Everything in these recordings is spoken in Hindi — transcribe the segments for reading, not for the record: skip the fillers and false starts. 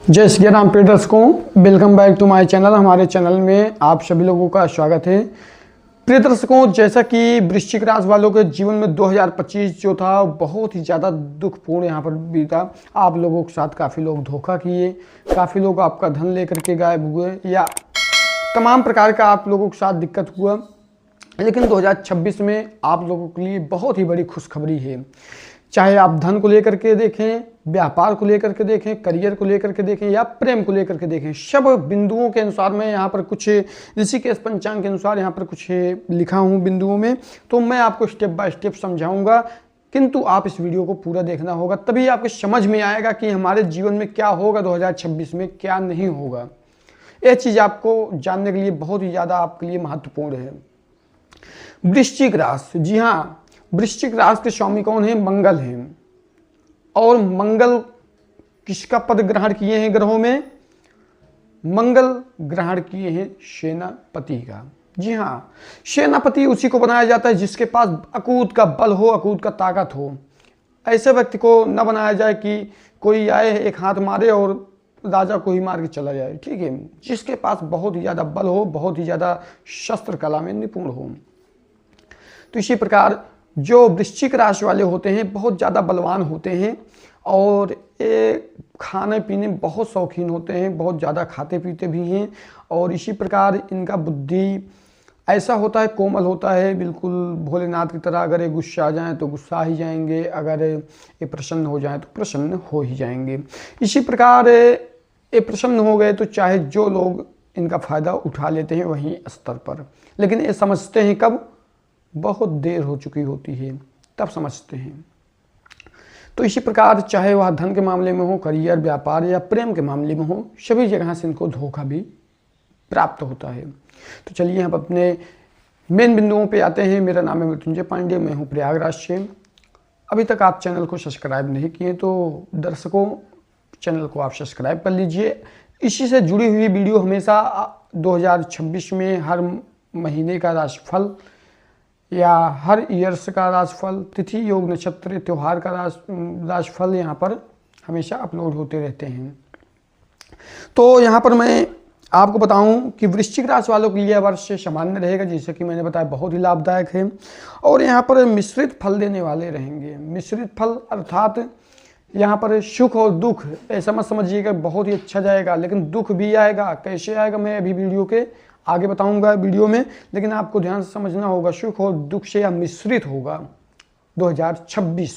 जय श्री राम प्रिय दर्शकों, welcome back to my channel. हमारे चैनल में आप सभी लोगों का स्वागत है। प्रिय दर्शकों, जैसा कि वृश्चिक राशि वालों के जीवन में 2025 जो था बहुत ही ज़्यादा दुखपूर्ण यहाँ पर बीता। आप लोगों के साथ काफ़ी लोग धोखा किए, काफ़ी लोग आपका धन लेकर के गायब हुए या तमाम प्रकार का आप लोगों के साथ दिक्कत हुआ। लेकिन 2026 में आप लोगों के लिए बहुत ही बड़ी खुशखबरी है। चाहे आप धन को लेकर के देखें, व्यापार को लेकर के देखें, करियर को लेकर के देखें या प्रेम को लेकर के देखें, सब बिंदुओं के अनुसार मैं यहाँ पर कुछ ऋषिकेश पंचांग के अनुसार यहाँ पर कुछ लिखा हूँ बिंदुओं में, तो मैं आपको स्टेप बाय स्टेप समझाऊंगा। किंतु आप इस वीडियो को पूरा देखना होगा, तभी आपको समझ में आएगा कि हमारे जीवन में क्या होगा 2026 में, क्या नहीं होगा। यह चीज़ आपको जानने के लिए बहुत ही ज़्यादा आपके लिए महत्वपूर्ण है। वृश्चिक राशि, जी हाँ, वृश्चिक राशि के स्वामी कौन है? मंगल हैं। और मंगल किसका पद ग्रहण किए हैं ग्रहों में? मंगल ग्रहण किए हैं सेनापति का। जी हाँ, सेनापति उसी को बनाया जाता है जिसके पास अकूत का बल हो, अकूत का ताकत हो। ऐसे व्यक्ति को न बनाया जाए कि कोई आए एक हाथ मारे और राजा को ही मार के चला जाए, ठीक है। जिसके पास बहुत ही ज़्यादा बल हो, बहुत ही ज़्यादा शस्त्र कला में निपुण हो। तो इसी प्रकार जो वृश्चिक राशि वाले होते हैं बहुत ज़्यादा बलवान होते हैं और ये खाने पीने बहुत शौकीन होते हैं, बहुत ज़्यादा खाते पीते भी हैं। और इसी प्रकार इनका बुद्धि ऐसा होता है, कोमल होता है, बिल्कुल भोलेनाथ की तरह। अगर ये गुस्सा आ जाएँ तो गुस्सा ही जाएंगे, अगर ये प्रसन्न हो जाएँ तो प्रसन्न हो ही जाएंगे। इसी प्रकार ये प्रसन्न हो गए तो चाहे जो लोग इनका फ़ायदा उठा लेते हैं वहीं स्तर पर। लेकिन ये समझते हैं कब? बहुत देर हो चुकी होती है, तब समझते हैं। तो इसी प्रकार चाहे वह धन के मामले में हो, करियर, व्यापार या प्रेम के मामले में हो, सभी जगह से इनको धोखा भी प्राप्त होता है। तो चलिए हम अपने मेन बिंदुओं पे आते हैं। मेरा नाम है मृत्युंजय पांडे, मैं हूँ प्रयागराज से। अभी तक आप चैनल को सब्सक्राइब नहीं किए तो दर्शकों चैनल को आप सब्सक्राइब कर लीजिए। इसी से जुड़ी हुई वीडियो हमेशा 2026 में हर महीने का राशिफल या हर ईयर्स का राशिफल, तिथि, योग, नक्षत्र, त्यौहार का राशिफल यहाँ पर हमेशा अपलोड होते रहते हैं। तो यहाँ पर मैं आपको बताऊं कि वृश्चिक राशि वालों के लिए वर्ष सामान्य रहेगा, जैसे कि मैंने बताया बहुत ही लाभदायक है। और यहाँ पर मिश्रित फल देने वाले रहेंगे। मिश्रित फल अर्थात यहाँ पर सुख और दुख ऐसा मत समझिएगा बहुत ही अच्छा जाएगा, लेकिन दुख भी आएगा। कैसे आएगा मैं अभी वीडियो के आगे बताऊंगा वीडियो में, लेकिन आपको ध्यान से समझना होगा। सुख और दुख से यह मिश्रित होगा 2026।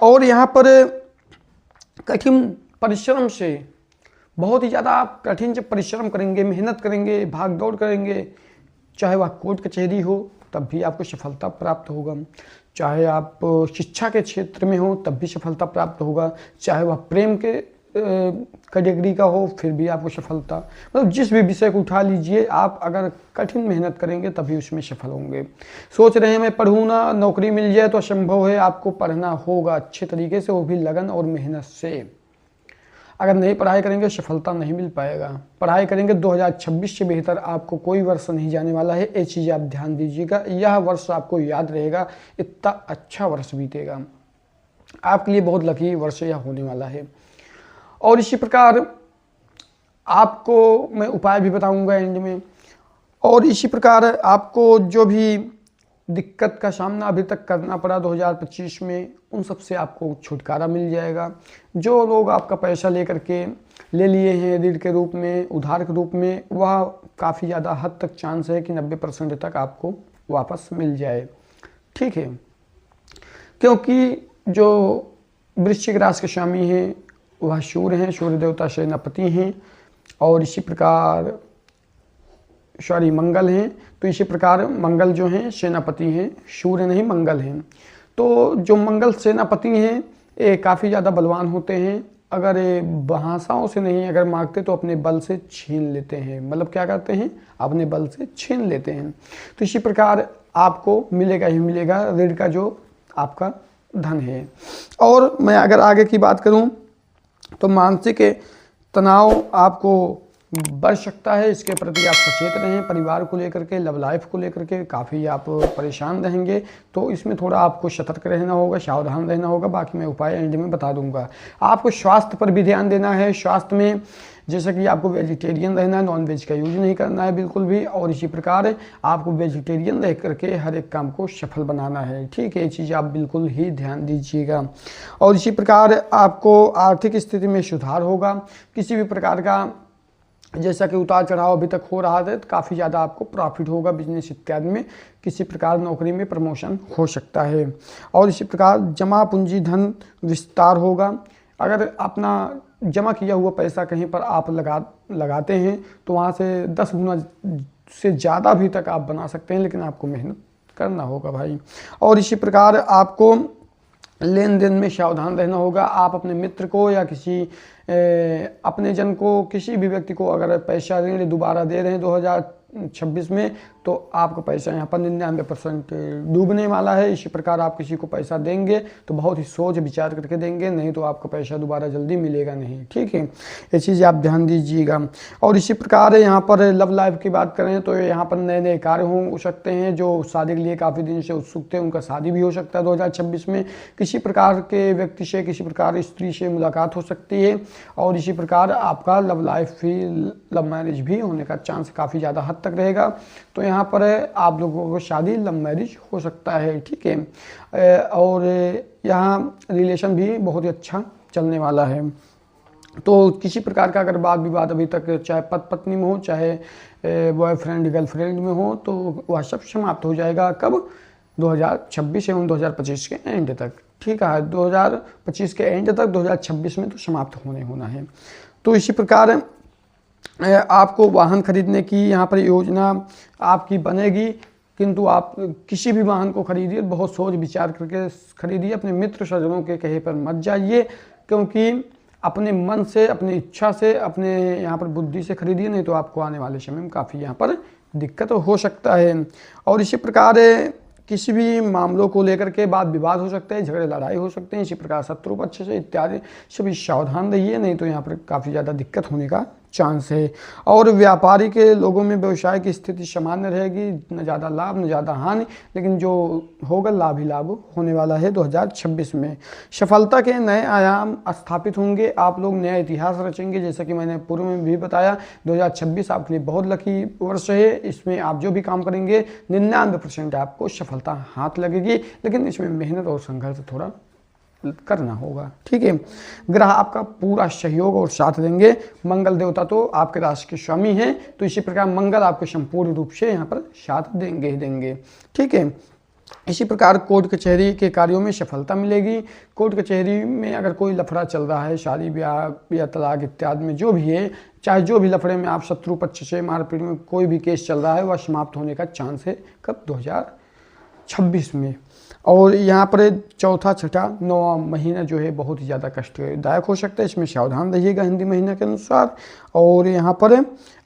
और यहाँ पर कठिन परिश्रम से, बहुत ही ज़्यादा आप कठिन से परिश्रम करेंगे, मेहनत करेंगे, भाग दौड़ करेंगे। चाहे वह कोर्ट कचहरी हो तब भी आपको सफलता प्राप्त होगा, चाहे आप शिक्षा के क्षेत्र में हो तब भी सफलता प्राप्त होगा, चाहे वह प्रेम के कैटेगरी का हो फिर भी आपको सफलता, मतलब जिस भी विषय को उठा लीजिए, आप अगर कठिन मेहनत करेंगे तभी उसमें सफल होंगे। सोच रहे हैं मैं पढ़ूँ ना, नौकरी मिल जाए, तो असंभव है। आपको पढ़ना होगा अच्छे तरीके से, वो भी लगन और मेहनत से। अगर नहीं पढ़ाई करेंगे सफलता नहीं मिल पाएगा। पढ़ाई करेंगे 2026 से बेहतर आपको कोई वर्ष नहीं जाने वाला है। ये चीज़ आप ध्यान दीजिएगा, यह वर्ष आपको याद रहेगा। इतना अच्छा वर्ष बीतेगा, आपके लिए बहुत लकी वर्ष यह होने वाला है। और इसी प्रकार आपको मैं उपाय भी बताऊंगा एंड में। और इसी प्रकार आपको जो भी दिक्कत का सामना अभी तक करना पड़ा 2025 में, उन सब से आपको छुटकारा मिल जाएगा। जो लोग आपका पैसा लेकर के ले लिए हैं ऋण के रूप में, उधार के रूप में, वह काफ़ी ज़्यादा हद तक चांस है कि 90% तक आपको वापस मिल जाए, ठीक है। क्योंकि जो वृश्चिक राशि के स्वामी हैं वह सूर्य हैं, सूर्य देवता सेनापति हैं। और इसी प्रकार मंगल हैं। तो इसी प्रकार मंगल जो हैं सेनापति हैं, सूर्य नहीं मंगल हैं। तो जो मंगल सेनापति हैं ये काफ़ी ज़्यादा बलवान होते हैं। अगर ये भाषाओं से नहीं अगर मांगते तो अपने बल से छीन लेते हैं, मतलब क्या करते हैं, अपने बल से छीन लेते हैं। तो इसी प्रकार आपको मिलेगा ही मिलेगा ऋण का जो आपका धन है। और मैं अगर आगे की बात करूं तो मानसिक तनाव आपको बढ़ सकता है। इसके प्रति आप सचेत रहें। परिवार को लेकर के, लव लाइफ को लेकर के काफ़ी आप परेशान रहेंगे, तो इसमें थोड़ा आपको सतर्क रहना होगा, सावधान रहना होगा। बाकी मैं उपाय एंड में बता दूंगा। आपको स्वास्थ्य पर भी ध्यान देना है। स्वास्थ्य में जैसे कि आपको वेजिटेरियन रहना है, नॉन वेज का यूज नहीं करना है बिल्कुल भी, और इसी प्रकार आपको वेजिटेरियन रह करके हर एक काम को सफल बनाना है, ठीक है। ये चीज़ आप बिल्कुल ही ध्यान दीजिएगा। और इसी प्रकार आपको आर्थिक स्थिति में सुधार होगा। किसी भी प्रकार का जैसा कि उतार चढ़ाव अभी तक हो रहा है, तो काफ़ी ज़्यादा आपको प्रॉफिट होगा बिजनेस इत्यादि में। किसी प्रकार नौकरी में प्रमोशन हो सकता है। और इसी प्रकार जमा पूंजी धन विस्तार होगा। अगर अपना जमा किया हुआ पैसा कहीं पर आप लगाते हैं तो वहाँ से 10 गुना से ज़्यादा भी तक आप बना सकते हैं, लेकिन आपको मेहनत करना होगा भाई। और इसी प्रकार आपको लेन देन में सावधान रहना होगा। आप अपने मित्र को या किसी अपने जन को, किसी भी व्यक्ति को अगर पैसा ऋण दोबारा दे रहे हैं 2026 में, तो आपका पैसा यहाँ पर 99% डूबने वाला है। इसी प्रकार आप किसी को पैसा देंगे तो बहुत ही सोच विचार करके देंगे, नहीं तो आपका पैसा दोबारा जल्दी मिलेगा नहीं, ठीक है। ये चीज़ आप ध्यान दीजिएगा। और इसी प्रकार यहाँ पर लव लाइफ की बात करें तो यहाँ पर नए नए कार्य हो सकते हैं। जो शादी के लिए काफ़ी दिन से उत्सुक थे, उनका शादी भी हो सकता है 2026 में। किसी प्रकार के व्यक्ति से, किसी प्रकार स्त्री से मुलाकात हो सकती है। और इसी प्रकार आपका लव लाइफ भी, लव मैरिज भी होने का चांस काफ़ी ज़्यादा हद तक रहेगा। तो यहाँ पर आप लोगों को शादी, लव मैरिज हो सकता है, ठीक है। और यहाँ रिलेशन भी बहुत ही अच्छा चलने वाला है। तो किसी प्रकार का अगर वाद विवाद अभी तक चाहे पति पत्नी में हो, चाहे बॉयफ्रेंड गर्लफ्रेंड में हो, तो वह सब समाप्त हो जाएगा। कब? 2026 एवं 2025 के एंड तक, ठीक है। 2025 के एंड तक, 2026 में तो समाप्त होना है। तो इसी प्रकार आपको वाहन खरीदने की यहाँ पर योजना आपकी बनेगी, किंतु आप किसी भी वाहन को खरीदिए बहुत सोच विचार करके खरीदिए। अपने मित्र स्वजनों के कहे पर मत जाइए, क्योंकि अपने मन से, अपनी इच्छा से, अपने यहाँ पर बुद्धि से खरीदिए, नहीं तो आपको आने वाले समय में काफ़ी यहाँ पर दिक्कत हो सकता है। और इसी प्रकार किसी भी मामलों को लेकर के वाद विवाद हो सकते हैं, झगड़े लड़ाई हो सकते हैं। इसी प्रकार शत्रु पक्ष से इत्यादि सभी सावधान रहिए, नहीं तो यहाँ पर काफ़ी ज़्यादा दिक्कत होने का चांस है। और व्यापारी के लोगों में व्यवसाय की स्थिति सामान्य रहेगी, न ज़्यादा लाभ न ज़्यादा हानि, लेकिन जो होगा लाभ ही लाभ होने वाला है 2026 में। सफलता के नए आयाम स्थापित होंगे, आप लोग नया इतिहास रचेंगे। जैसा कि मैंने पूर्व में भी बताया, 2026 आपके लिए बहुत लकी वर्ष है। इसमें आप जो भी काम करेंगे 99% आपको सफलता हाथ लगेगी, लेकिन इसमें मेहनत और संघर्ष थोड़ा करना होगा, ठीक है। ग्रह आपका पूरा सहयोग और साथ देंगे। मंगल देवता तो आपके राशि के स्वामी हैं, तो इसी प्रकार मंगल आपको संपूर्ण रूप से यहाँ पर साथ देंगे, ठीक है। इसी प्रकार कोर्ट कचहरी के कार्यों में सफलता मिलेगी। कोर्ट कचहरी में अगर कोई लफड़ा चल रहा है, शादी ब्याह या तलाक इत्यादि में जो भी है, चाहे जो भी लफड़े में आप शत्रु पक्ष से मारपीट में कोई भी केस चल रहा है, वह समाप्त होने का चांस है। कब? 2026 में। और यहाँ पर चौथा, छठा, 9वां महीना जो है बहुत ही ज़्यादा कष्टदायक हो सकता है, इसमें सावधान रहिएगा हिंदी महीना के अनुसार। और यहाँ पर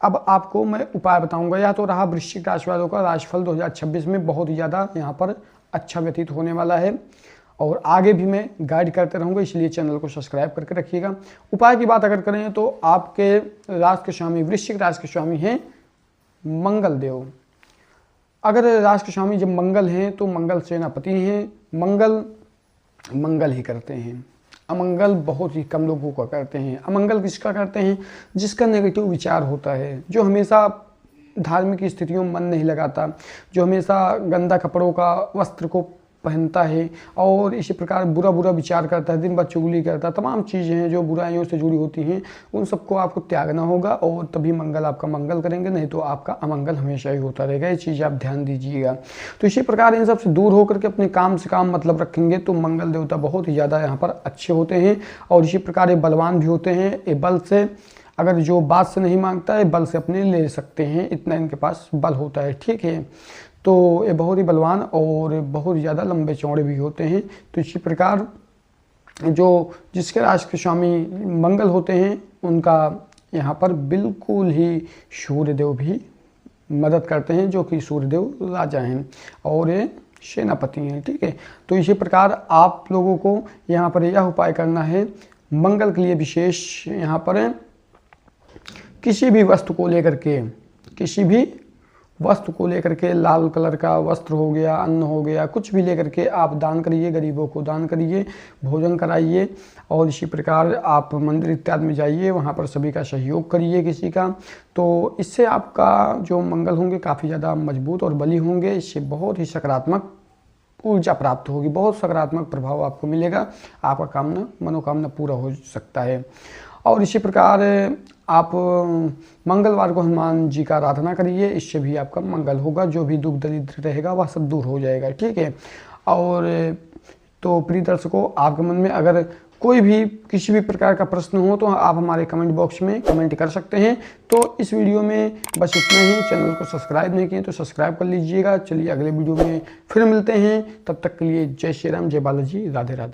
अब आपको मैं उपाय बताऊंगा। या तो रहा वृश्चिक राशि वालों का राशिफल 2026 में बहुत ही ज़्यादा यहाँ पर अच्छा व्यतीत होने वाला है, और आगे भी मैं गाइड करते रहूँगा, इसलिए चैनल को सब्सक्राइब करके रखिएगा। उपाय की बात अगर करें तो आपके राशि के स्वामी, वृश्चिक राशि के स्वामी हैं मंगल देव। अगर राशि के स्वामी जब मंगल हैं तो मंगल सेनापति हैं। मंगल ही करते हैं, अमंगल बहुत ही कम लोगों का करते हैं। अमंगल किसका करते हैं? जिसका नेगेटिव विचार होता है, जो हमेशा धार्मिक स्थितियों में मन नहीं लगाता, जो हमेशा गंदा कपड़ों का, वस्त्र को पहनता है, और इसी प्रकार बुरा बुरा विचार करता है, दिन भर चुगली करता है। तमाम चीज़ें हैं जो बुराइयों से जुड़ी होती हैं, उन सबको आपको त्यागना होगा, और तभी मंगल आपका मंगल करेंगे, नहीं तो आपका अमंगल हमेशा ही होता रहेगा। ये चीज़ आप ध्यान दीजिएगा। तो इसी प्रकार इन सब से दूर होकर के अपने काम से काम मतलब रखेंगे तो मंगल देवता बहुत ही ज़्यादा यहाँ पर अच्छे होते हैं। और इसी प्रकार ये बलवान भी होते हैं। ये बल से, अगर जो बात से नहीं मांगता है, बल से अपने ले सकते हैं, इतना इनके पास बल होता है, ठीक है। तो ये बहुत ही बलवान और बहुत ज़्यादा लंबे चौड़े भी होते हैं। तो इसी प्रकार जो जिसके राशि के स्वामी मंगल होते हैं, उनका यहाँ पर बिल्कुल ही सूर्यदेव भी मदद करते हैं, जो कि सूर्यदेव राजा हैं और ये सेनापति हैं, ठीक है। तो इसी प्रकार आप लोगों को यहाँ पर यह उपाय करना है मंगल के लिए विशेष। यहाँ पर किसी भी वस्तु को लेकर के, किसी भी वस्तु को लेकर के, लाल कलर का वस्त्र हो गया, अन्न हो गया, कुछ भी लेकर के आप दान करिए, गरीबों को दान करिए, भोजन कराइए। और इसी प्रकार आप मंदिर इत्यादि में जाइए, वहाँ पर सभी का सहयोग करिए किसी का। तो इससे आपका जो मंगल होंगे काफ़ी ज़्यादा मजबूत और बली होंगे। इससे बहुत ही सकारात्मक ऊर्जा प्राप्त होगी, बहुत सकारात्मक प्रभाव आपको मिलेगा, आपका मनोकामना पूरा हो सकता है। और इसी प्रकार आप मंगलवार को हनुमान जी का आराधना करिए, इससे भी आपका मंगल होगा, जो भी दुख दरिद्र रहेगा वह सब दूर हो जाएगा, ठीक है। और तो प्रिय दर्शकों, आपके मन में अगर कोई भी किसी भी प्रकार का प्रश्न हो तो आप हमारे कमेंट बॉक्स में कमेंट कर सकते हैं। तो इस वीडियो में बस इतना ही। चैनल को सब्सक्राइब नहीं किए तो सब्सक्राइब कर लीजिएगा। चलिए अगले वीडियो में फिर मिलते हैं, तब तक के लिए जय श्री राम, जय बालाजी, राधे राधे।